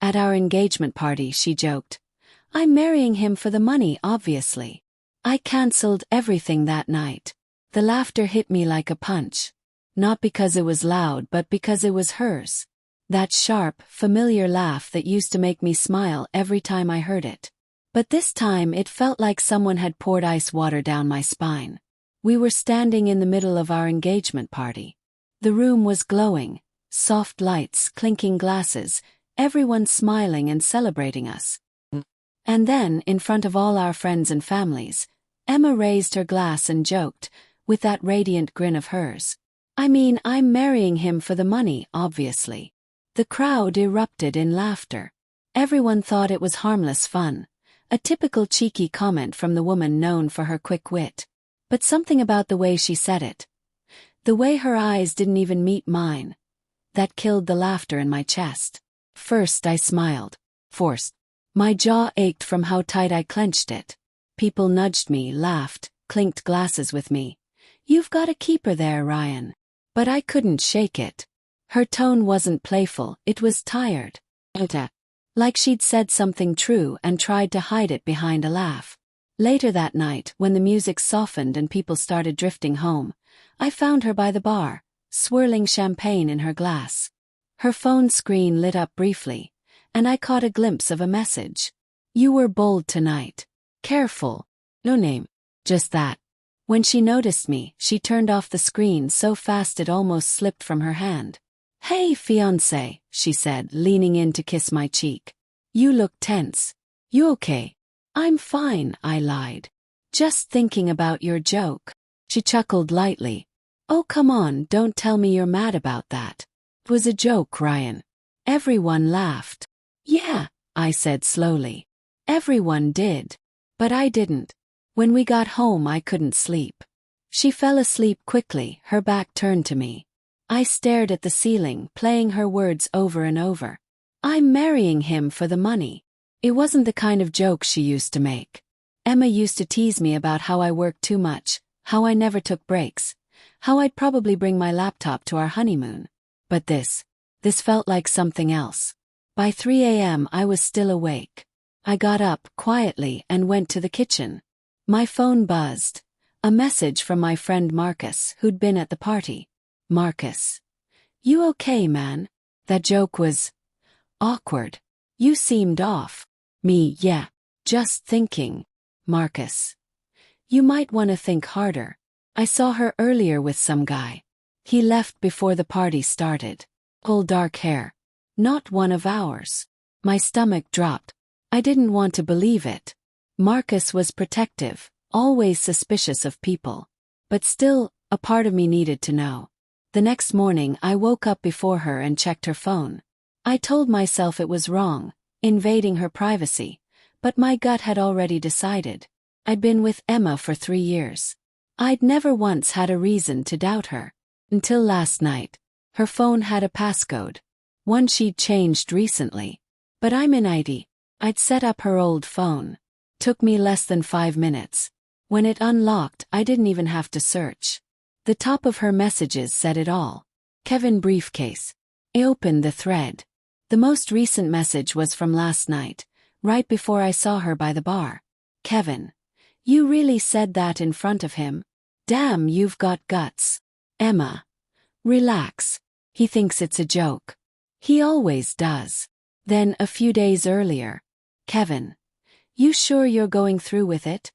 At our engagement party, she joked. I'm marrying him for the money, obviously. I cancelled everything that night. The laughter hit me like a punch. Not because it was loud, but because it was hers. That sharp, familiar laugh that used to make me smile every time I heard it. But this time it felt like someone had poured ice water down my spine. We were standing in the middle of our engagement party. The room was glowing, soft lights, clinking glasses, everyone smiling and celebrating us. And then, in front of all our friends and families, Emma raised her glass and joked, with that radiant grin of hers. I mean, I'm marrying him for the money, obviously. The crowd erupted in laughter. Everyone thought it was harmless fun, a typical cheeky comment from the woman known for her quick wit. But something about the way she said it, the way her eyes didn't even meet mine, that killed the laughter in my chest. First I smiled, forced. My jaw ached from how tight I clenched it. People nudged me, laughed, clinked glasses with me. You've got a keeper there, Ryan. But I couldn't shake it. Her tone wasn't playful, it was tired. Like she'd said something true and tried to hide it behind a laugh. Later that night, when the music softened and people started drifting home, I found her by the bar, swirling champagne in her glass. Her phone screen lit up briefly, and I caught a glimpse of a message. You were bold tonight. Careful. No name. Just that. When she noticed me, she turned off the screen so fast it almost slipped from her hand. Hey, fiancée, she said, leaning in to kiss my cheek. You look tense. You okay? I'm fine, I lied. Just thinking about your joke. She chuckled lightly. Oh, come on, don't tell me you're mad about that. It was a joke, Ryan. Everyone laughed. Yeah, I said slowly. Everyone did. But I didn't. When we got home, I couldn't sleep. She fell asleep quickly, her back turned to me. I stared at the ceiling, playing her words over and over. I'm marrying him for the money. It wasn't the kind of joke she used to make. Emma used to tease me about how I worked too much, how I never took breaks, how I'd probably bring my laptop to our honeymoon. But this felt like something else. By 3 a.m. I was still awake. I got up quietly and went to the kitchen. My phone buzzed. A message from my friend Marcus, who'd been at the party. Marcus. You okay, man? That joke was awkward. You seemed off. Me, yeah. Just thinking. Marcus. You might want to think harder. I saw her earlier with some guy. He left before the party started. All dark hair. Not one of ours. My stomach dropped. I didn't want to believe it. Marcus was protective, always suspicious of people. But still, a part of me needed to know. The next morning I woke up before her and checked her phone. I told myself it was wrong, invading her privacy, but my gut had already decided. I'd been with Emma for 3 years. I'd never once had a reason to doubt her. Until last night. Her phone had a passcode. One she'd changed recently. But I'm in IT. I'd set up her old phone. Took me less than 5 minutes. When it unlocked, I didn't even have to search. The top of her messages said it all. Kevin briefcase. I opened the thread. The most recent message was from last night, right before I saw her by the bar. Kevin. You really said that in front of him? Damn, you've got guts. Emma. Relax. He thinks it's a joke. He always does. Then, a few days earlier. Kevin. You sure you're going through with it?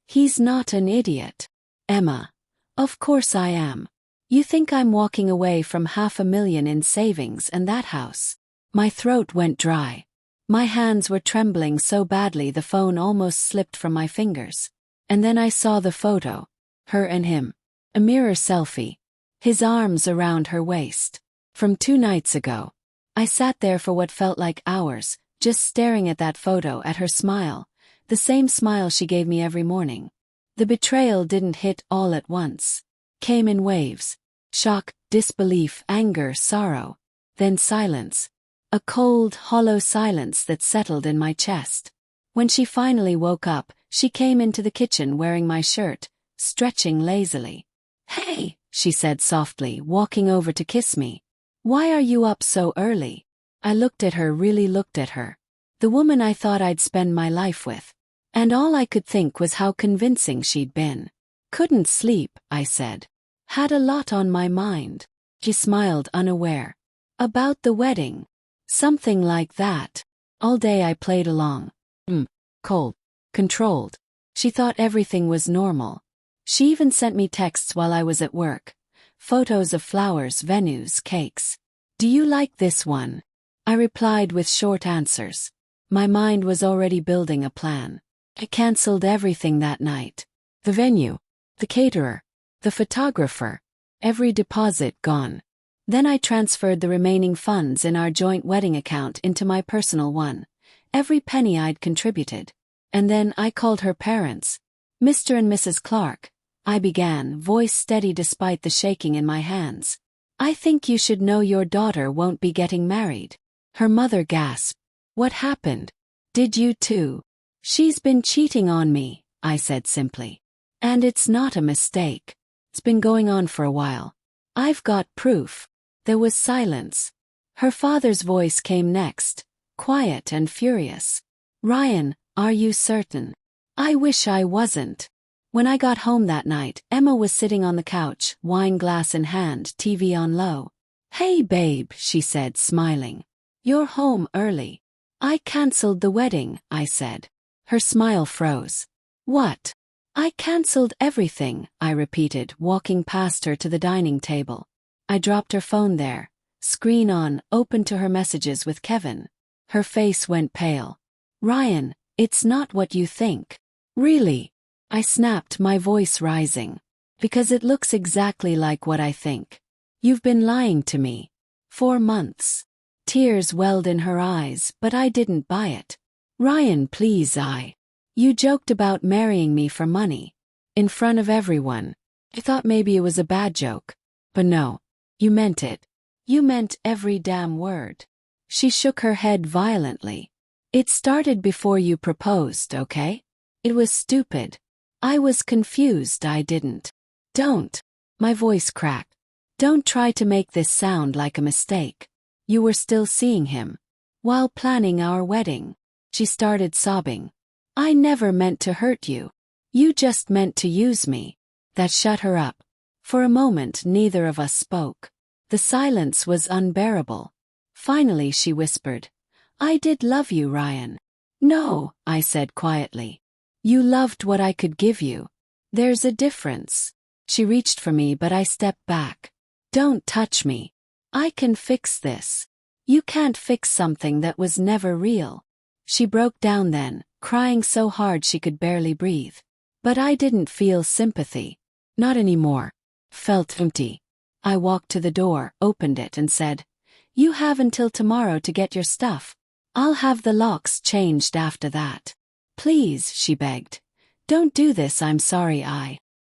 He's not an idiot. Emma. Of course I am. You think I'm walking away from $500,000 in savings and that house? My throat went dry. My hands were trembling so badly the phone almost slipped from my fingers. And then I saw the photo. Her and him. A mirror selfie. His arms around her waist. From 2 nights ago. I sat there for what felt like hours, just staring at that photo, at her smile, the same smile she gave me every morning. The betrayal didn't hit all at once. Came in waves. Shock, disbelief, anger, sorrow. Then silence. A cold, hollow silence that settled in my chest. When she finally woke up, she came into the kitchen wearing my shirt, stretching lazily. Hey, she said softly, walking over to kiss me. Why are you up so early? I looked at her, really looked at her. The woman I thought I'd spend my life with. And all I could think was how convincing she'd been. Couldn't sleep, I said. Had a lot on my mind. She smiled, unaware. About the wedding. Something like that. All day I played along. Cold. Controlled. She thought everything was normal. She even sent me texts while I was at work. Photos of flowers, venues, cakes. Do you like this one? I replied with short answers. My mind was already building a plan. I cancelled everything that night. The venue. The caterer. The photographer. Every deposit gone. Then I transferred the remaining funds in our joint wedding account into my personal one. Every penny I'd contributed. And then I called her parents. Mr. and Mrs. Clark, I began, voice steady despite the shaking in my hands. I think you should know your daughter won't be getting married. Her mother gasped. What happened? Did you too? She's been cheating on me, I said simply. And it's not a mistake. It's been going on for a while. I've got proof. There was silence. Her father's voice came next, quiet and furious. Ryan, are you certain? I wish I wasn't. When I got home that night, Emma was sitting on the couch, wine glass in hand, TV on low. Hey babe, she said, smiling. You're home early. I cancelled the wedding, I said. Her smile froze. What? I cancelled everything, I repeated, walking past her to the dining table. I dropped her phone there, screen on, open to her messages with Kevin. Her face went pale. Ryan, it's not what you think. Really? I snapped, my voice rising. Because it looks exactly like what I think. You've been lying to me. 4 months. Tears welled in her eyes, but I didn't buy it. Ryan, please, You joked about marrying me for money. In front of everyone. I thought maybe it was a bad joke. But no. You meant it. You meant every damn word. She shook her head violently. It started before you proposed, okay? It was stupid. I was confused, I didn't. Don't. My voice cracked. Don't try to make this sound like a mistake. You were still seeing him. While planning our wedding. She started sobbing. I never meant to hurt you. You just meant to use me. That shut her up. For a moment neither of us spoke. The silence was unbearable. Finally she whispered. I did love you, Ryan. No, I said quietly. You loved what I could give you. There's a difference. She reached for me but I stepped back. Don't touch me. I can fix this. You can't fix something that was never real. She broke down then, crying so hard she could barely breathe. But I didn't feel sympathy. Not anymore. Felt empty. I walked to the door, opened it and said, You have until tomorrow to get your stuff. I'll have the locks changed after that. Please, she begged. Don't do this, I'm sorry,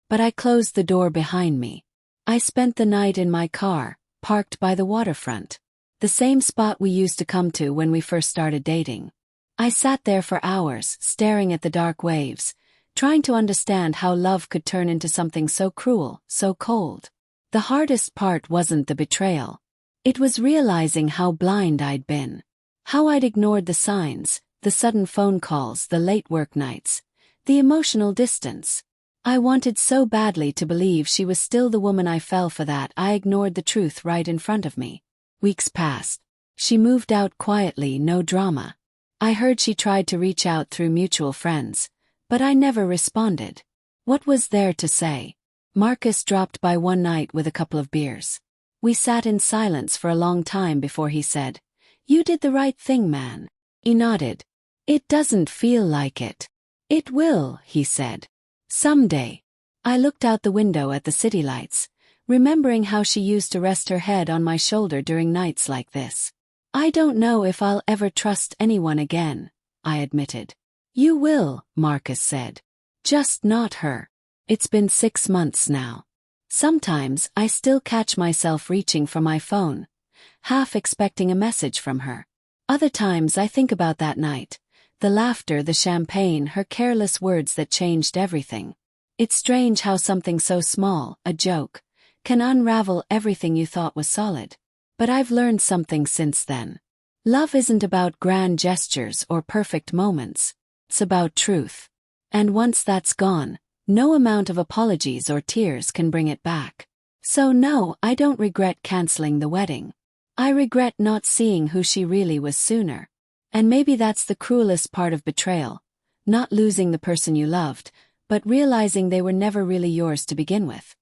But I closed the door behind me. I spent the night in my car, parked by the waterfront. The same spot we used to come to when we first started dating. I sat there for hours, staring at the dark waves, trying to understand how love could turn into something so cruel, so cold. The hardest part wasn't the betrayal. It was realizing how blind I'd been. How I'd ignored the signs, the sudden phone calls, the late work nights, the emotional distance. I wanted so badly to believe she was still the woman I fell for that I ignored the truth right in front of me. Weeks passed. She moved out quietly, no drama. I heard she tried to reach out through mutual friends, but I never responded. What was there to say? Marcus dropped by one night with a couple of beers. We sat in silence for a long time before he said, You did the right thing, man. He nodded. It doesn't feel like it. It will, he said. Someday. I looked out the window at the city lights, remembering how she used to rest her head on my shoulder during nights like this. I don't know if I'll ever trust anyone again, I admitted. You will, Marcus said. Just not her. It's been 6 months now. Sometimes I still catch myself reaching for my phone, half expecting a message from her. Other times I think about that night, the laughter, the champagne, her careless words that changed everything. It's strange how something so small, a joke, can unravel everything you thought was solid. But I've learned something since then. Love isn't about grand gestures or perfect moments. It's about truth. And once that's gone, no amount of apologies or tears can bring it back. So no, I don't regret canceling the wedding. I regret not seeing who she really was sooner. And maybe that's the cruelest part of betrayal. Not losing the person you loved, but realizing they were never really yours to begin with.